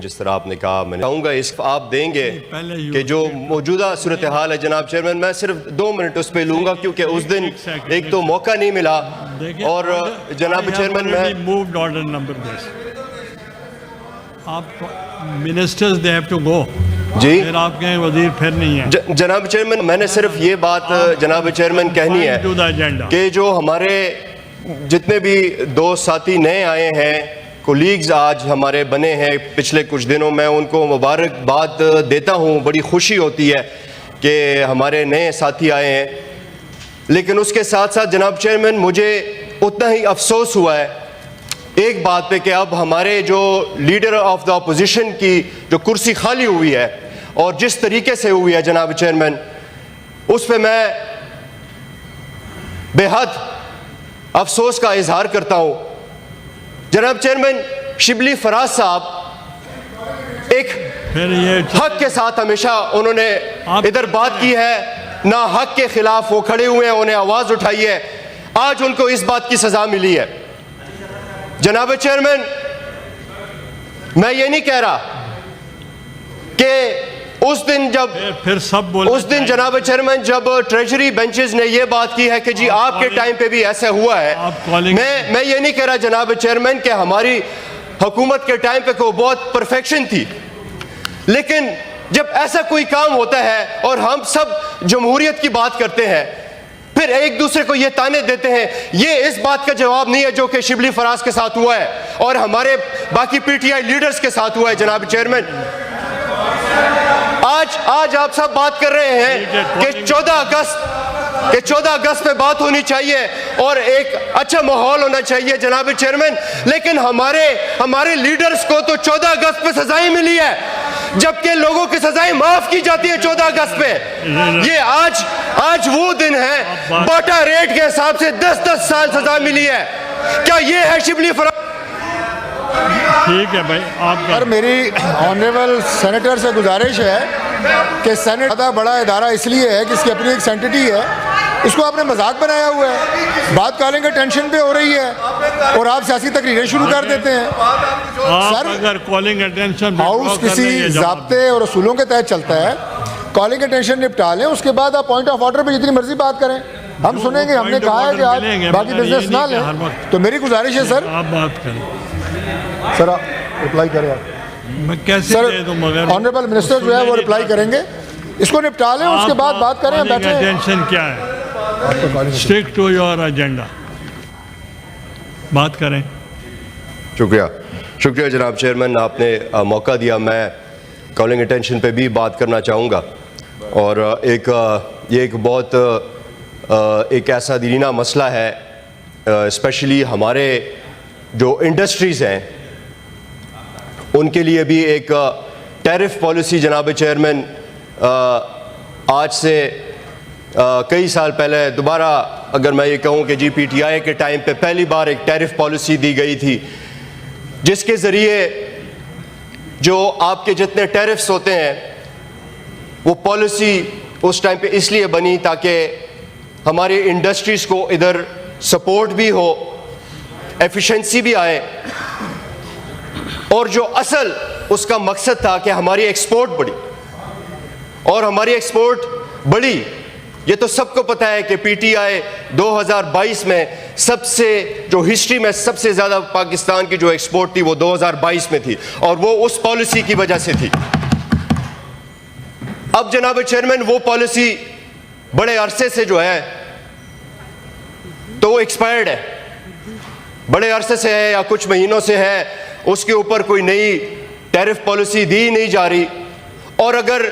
जिस तरह आपने कहा, मैं चाहूँगा इस आप देंगे कि जो मौजूदा सूरत हाल है जनाब चेयरमैन, मैं सिर्फ 2 मिनट उस पर लूँगा क्योंकि उस दिन एक तो मौका नहीं मिला और जनाब चेयरमैन मैं मूव्ड ऑर्डर नंबर दिस, आप ministers they have to go जी, फिर आप कहें वजीर फिर नहीं है। जनाब चेयरमैन मैंने सिर्फ ये बात जनाब चेयरमैन कहनी है कि जो हमारे जितने भी दोस्त साथी नए आए हैं, कोलीग्स आज हमारे बने हैं पिछले कुछ दिनों में, उनको मुबारकबाद देता हूँ। बड़ी खुशी होती है कि हमारे नए साथी आए हैं, लेकिन उसके साथ साथ जनाब चेयरमैन मुझे उतना ही अफसोस हुआ है एक बात पे कि अब हमारे जो लीडर ऑफ द अपोजिशन की जो कुर्सी खाली हुई है और जिस तरीके से हुई है जनाब चेयरमैन, उस पे मैं बेहद अफसोस का इजहार करता हूँ। जनाब चेयरमैन, शिबली फराज साहब एक हक के साथ हमेशा उन्होंने इधर बात की है, ना हक के खिलाफ वो खड़े हुए हैं, उन्हें आवाज उठाई है, आज उनको इस बात की सजा मिली है। जनाब चेयरमैन, मैं ये नहीं कह रहा कि उस दिन जब फिर सब बोल उस दिन जनाब चेयरमैन जब ट्रेजरी बेंचेस ने ये बात की है कि जी आपके टाइम पे भी ऐसा हुआ है, मैं ये नहीं कह रहा जनाब चेयरमैन कि हमारी हुकूमत के टाइम पे कोई बहुत परफेक्शन थी, लेकिन जब ऐसा कोई काम होता है और हम सब जमहूरियत की बात करते हैं, फिर एक दूसरे को ये ताने देते हैं, ये इस बात का जवाब नहीं है जो कि शिबली फराज के साथ हुआ है और हमारे बाकी पीटीआई लीडर्स के साथ हुआ है। जनाब चेयरमैन, आज आप सब बात कर रहे हैं कि 14 अगस्त पे बात होनी चाहिए और एक अच्छा माहौल होना चाहिए जनाब चेयरमैन, लेकिन हमारे लीडर्स को तो 14 अगस्त पे सजाएं मिली है, जबकि लोगों की सजाएं माफ की जाती है 14 अगस्त पे। ये आज वो दिन है, बाटा रेट के हिसाब से 10-10 साल सजा मिली है। क्या ये है शिबली फराज? ठीक है भाई, आप सर मेरी ऑनरेबल सेनेटर से गुजारिश है कि सेनेट ज़्यादा बड़ा इदारा इसलिए है कि इसकी अपनी एक सेंटिटी है, इसको आपने मजाक बनाया हुआ है, बात करेंगे टेंशन पे हो रही है और आप सियासी तकरीरें शुरू कर देते हैं। सर अगर कॉलिंग अटेंशन हाउस किसी ज़ाब्ते और असूलों के तहत चलता है, कॉलिंग अटेंशन निपटा लें, उसके बाद आप पॉइंट ऑफ ऑर्डर पे जितनी मर्जी बात करें, हम सुनेंगे। हमने कहा है कि आप बाकी बिजनेस ना लें, तो मेरी गुजारिश है सर आप बात करें। सर आप रिप्लाई करें। आप मैं कैसे दे दूं, मगर ऑनरेबल मिनिस्टर जो है वो रिप्लाई करेंगे, इसको निपटा लें, उसके बाद बात करें। बैठे टेंशन क्या है, स्टिक टू योर एजेंडा, बात करें। शुक्रिया जनाब चेयरमैन, आपने मौका दिया। मैं कॉलिंग अटेंशन पे भी बात करना चाहूँगा और ये एक बहुत एक ऐसा दीना मसला है, स्पेशली हमारे जो इंडस्ट्रीज़ हैं उनके लिए भी एक टैरिफ पॉलिसी जनाब चेयरमैन आज से कई साल पहले दोबारा अगर मैं ये कहूँ कि जी पीटीआई के टाइम पे पहली बार एक टैरिफ पॉलिसी दी गई थी, जिसके ज़रिए जो आपके जितने टैरिफ्स होते हैं वो पॉलिसी उस टाइम पे इसलिए बनी ताकि हमारी इंडस्ट्रीज़ को इधर सपोर्ट भी हो, एफिशिएंसी भी आए, और जो असल उसका मकसद था कि हमारी एक्सपोर्ट बढ़ी। और हमारी एक्सपोर्ट बढ़ी, ये तो सबको पता है कि पीटीआई 2022 में सबसे जो हिस्ट्री में सबसे ज़्यादा पाकिस्तान की जो एक्सपोर्ट थी वो 2022 में थी, और वो उस पॉलिसी की वजह से थी। अब जनाब चेयरमैन वो पॉलिसी बड़े अरसे से जो है तो वो एक्सपायर्ड है, बड़े अरसे से है या कुछ महीनों से है, उसके ऊपर कोई नई टैरिफ पॉलिसी दी नहीं जा रही। और अगर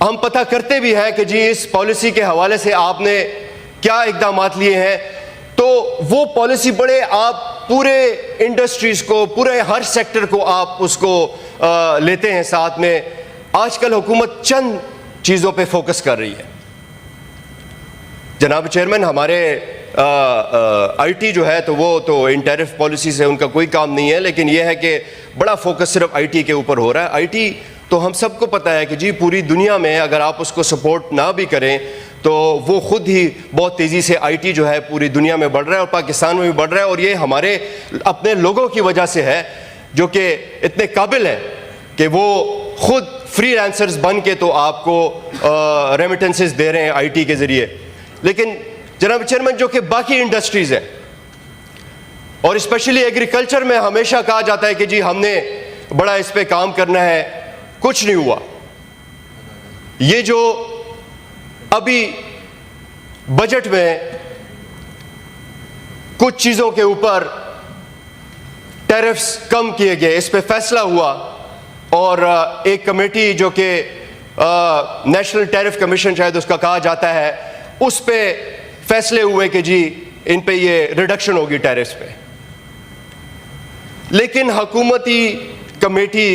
हम पता करते भी हैं कि जी इस पॉलिसी के हवाले से आपने क्या इक़दामात लिए हैं, तो वो पॉलिसी बड़े आप पूरे इंडस्ट्रीज को, पूरे हर सेक्टर को आप उसको लेते हैं साथ में। आजकल हुकूमत चंद चीज़ों पे फोकस कर रही है जनाब चेयरमैन। हमारे आईटी जो है तो वो तो इन टैरिफ पॉलिसी से उनका कोई काम नहीं है, लेकिन यह है कि बड़ा फोकस सिर्फ आईटी के ऊपर हो रहा है। आईटी तो हम सबको पता है कि जी पूरी दुनिया में अगर आप उसको सपोर्ट ना भी करें तो वो खुद ही बहुत तेज़ी से आईटी जो है पूरी दुनिया में बढ़ रहा है और पाकिस्तान में भी बढ़ रहा है, और ये हमारे अपने लोगों की वजह से है। जो कि इतने काबिल हैं कि वो खुद फ्रीलांसर्स बन के तो आपको रेमिटेंसेस दे रहे हैं आईटी के ज़रिए, लेकिन जनाब चेयरमैन जो कि बाकी इंडस्ट्रीज़ हैं और स्पेशली एग्रीकल्चर में हमेशा कहा जाता है कि जी हमने बड़ा इस पे काम करना है, कुछ नहीं हुआ। ये जो अभी बजट में कुछ चीज़ों के ऊपर टैरिफ्स कम किए गए, इस पे फैसला हुआ और एक कमेटी जो कि नेशनल टैरिफ कमीशन शायद उसका कहा जाता है, उस पे फैसले हुए कि जी इन पे ये रिडक्शन होगी टैरिफ्स पे। लेकिन हुकूमती कमेटी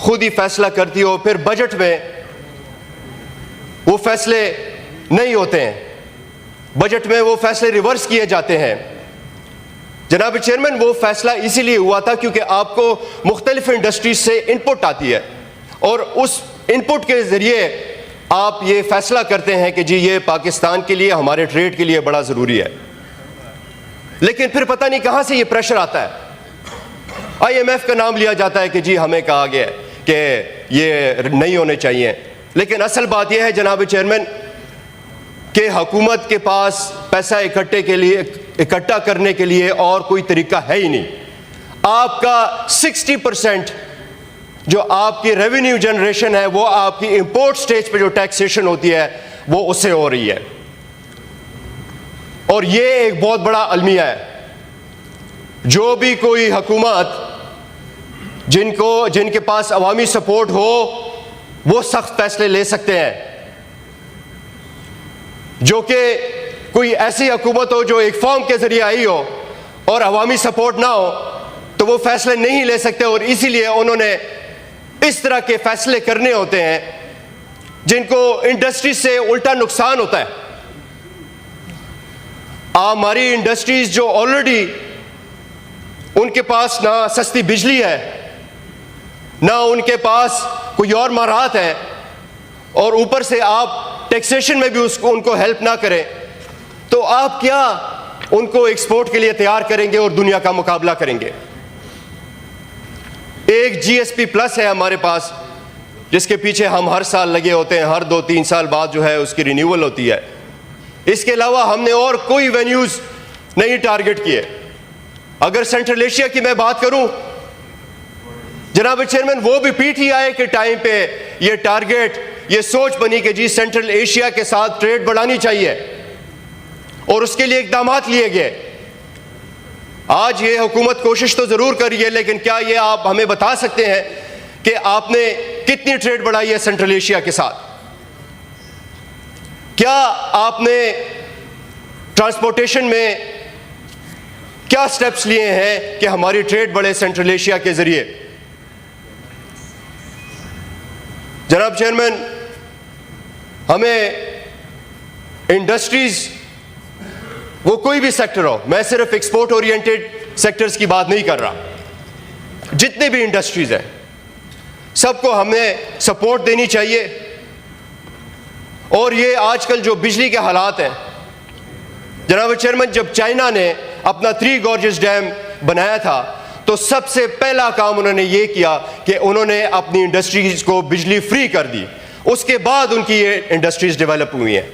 खुद ही फैसला करती हो, फिर बजट में वो फैसले नहीं होते हैं, बजट में वो फैसले रिवर्स किए जाते हैं। जनाब चेयरमैन वो फैसला इसीलिए हुआ था क्योंकि आपको मुख्तलिफ इंडस्ट्रीज से इनपुट आती है और उस इनपुट के ज़रिए आप ये फैसला करते हैं कि जी ये पाकिस्तान के लिए, हमारे ट्रेड के लिए बड़ा ज़रूरी है। लेकिन फिर पता नहीं कहाँ से ये प्रेशर आता है। IMF का नाम लिया जाता है कि जी हमें कहा गया है कि ये नहीं होने चाहिए, लेकिन असल बात यह है जनाब चेयरमैन कि हुकूमत के पास पैसा इकट्ठा करने के लिए और कोई तरीका है ही नहीं। आपका 60% जो आपकी रेवेन्यू जनरेशन है वो आपकी इंपोर्ट स्टेज पे जो टैक्सेशन होती है वो उससे हो रही है, और ये एक बहुत बड़ा अलमिया है। जो भी कोई हुकूमत जिनके पास अवामी सपोर्ट हो वो सख्त फैसले ले सकते हैं, जो कि कोई ऐसी हुकूमत हो जो एक फॉर्म के जरिए आई हो और अवामी सपोर्ट ना हो तो वो फैसले नहीं ले सकते, और इसीलिए उन्होंने इस तरह के फैसले करने होते हैं जिनको इंडस्ट्री से उल्टा नुकसान होता है। हमारी इंडस्ट्रीज जो ऑलरेडी उनके पास ना सस्ती बिजली है, ना उनके पास कोई और महारत है, और ऊपर से आप टैक्सेशन में भी उनको हेल्प ना करें, तो आप क्या उनको एक्सपोर्ट के लिए तैयार करेंगे और दुनिया का मुकाबला करेंगे। एक GSP प्लस है हमारे पास जिसके पीछे हम हर साल लगे होते हैं, हर 2-3 साल बाद जो है उसकी रिन्यूअल होती है। इसके अलावा हमने और कोई वेन्यूज नहीं टारगेट किए। अगर सेंट्रल एशिया की मैं बात करूं जनाब चेयरमैन, वो भी PTI के टाइम पे ये टारगेट, ये सोच बनी कि जी सेंट्रल एशिया के साथ ट्रेड बढ़ानी चाहिए और उसके लिए इकदाम लिए गए। आज ये हुकूमत कोशिश तो जरूर कर रही है, लेकिन क्या ये आप हमें बता सकते हैं कि आपने कितनी ट्रेड बढ़ाई है सेंट्रल एशिया के साथ? क्या आपने ट्रांसपोर्टेशन में क्या स्टेप्स लिए हैं कि हमारी ट्रेड बढ़े सेंट्रल एशिया के जरिए? जनाब चेयरमैन, हमें इंडस्ट्रीज, वो कोई भी सेक्टर हो, मैं सिर्फ एक्सपोर्ट ओरिएंटेड सेक्टर्स की बात नहीं कर रहा, जितने भी इंडस्ट्रीज हैं सबको हमें सपोर्ट देनी चाहिए। और ये आजकल जो बिजली के हालात हैं जनाब चेयरमैन, जब चाइना ने अपना 3 गॉर्जेस डैम बनाया था तो सबसे पहला काम उन्होंने ये किया कि उन्होंने अपनी इंडस्ट्रीज को बिजली फ्री कर दी। उसके बाद उनकी ये इंडस्ट्रीज डेवलप हुई हैं।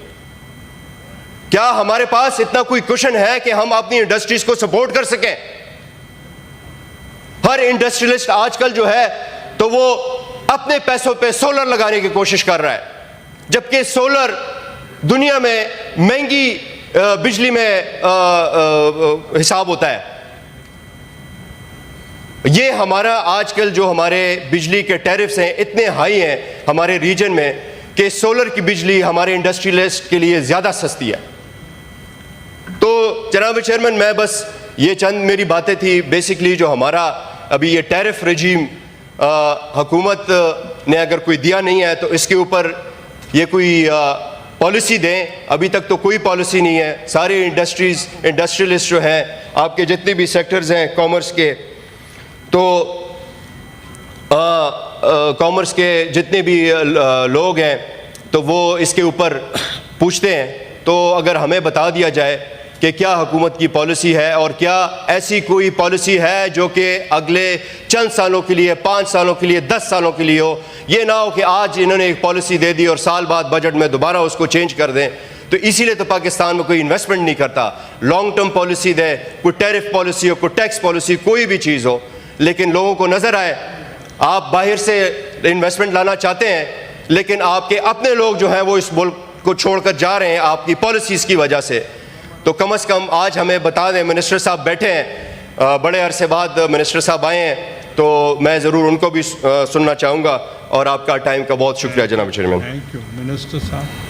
क्या हमारे पास इतना कोई कुशन है कि हम अपनी इंडस्ट्रीज को सपोर्ट कर सकें? हर इंडस्ट्रियलिस्ट आजकल जो है तो वो अपने पैसों पे सोलर लगाने की कोशिश कर रहा है, जबकि सोलर दुनिया में महंगी बिजली में हिसाब होता है। ये हमारा आजकल जो हमारे बिजली के टैरिफ्स हैं इतने हाई हैं हमारे रीजन में कि सोलर की बिजली हमारे इंडस्ट्रियलिस्ट के लिए ज़्यादा सस्ती है। तो जनाब चेयरमैन, मैं बस ये चंद मेरी बातें थी बेसिकली जो हमारा अभी ये टैरिफ रजीम हुकूमत ने अगर कोई दिया नहीं है तो इसके ऊपर ये कोई पॉलिसी दें। अभी तक तो कोई पॉलिसी नहीं है। सारे इंडस्ट्रियलिस्ट जो हैं, आपके जितने भी सेक्टर्स हैं कॉमर्स के, तो कॉमर्स के जितने भी लोग हैं तो वो इसके ऊपर पूछते हैं। तो अगर हमें बता दिया जाए कि क्या हुकूमत की पॉलिसी है और क्या ऐसी कोई पॉलिसी है जो कि अगले चंद सालों के लिए, 5 सालों के लिए, 10 सालों के लिए हो। ये ना हो कि आज इन्होंने एक पॉलिसी दे दी और साल बाद बजट में दोबारा उसको चेंज कर दें। तो इसीलिए तो पाकिस्तान में कोई इन्वेस्टमेंट नहीं करता। लॉन्ग टर्म पॉलिसी दे, कोई टैरिफ पॉलिसी हो, कोई टैक्स पॉलिसी, कोई भी चीज़ हो, लेकिन लोगों को नज़र आए आप बाहर से इन्वेस्टमेंट लाना चाहते हैं, लेकिन आपके अपने लोग जो हैं वो इस मुल्क को छोड़कर जा रहे हैं आपकी पॉलिसीज़ की वजह से। तो कम से कम आज हमें बता दें, मिनिस्टर साहब बैठे हैं, बड़े अरसे बाद मिनिस्टर साहब आए हैं, तो मैं ज़रूर उनको भी सुनना चाहूँगा। और आपका टाइम का बहुत शुक्रिया जनाब चेयरमैन। थैंक यू मिनिस्टर साहब।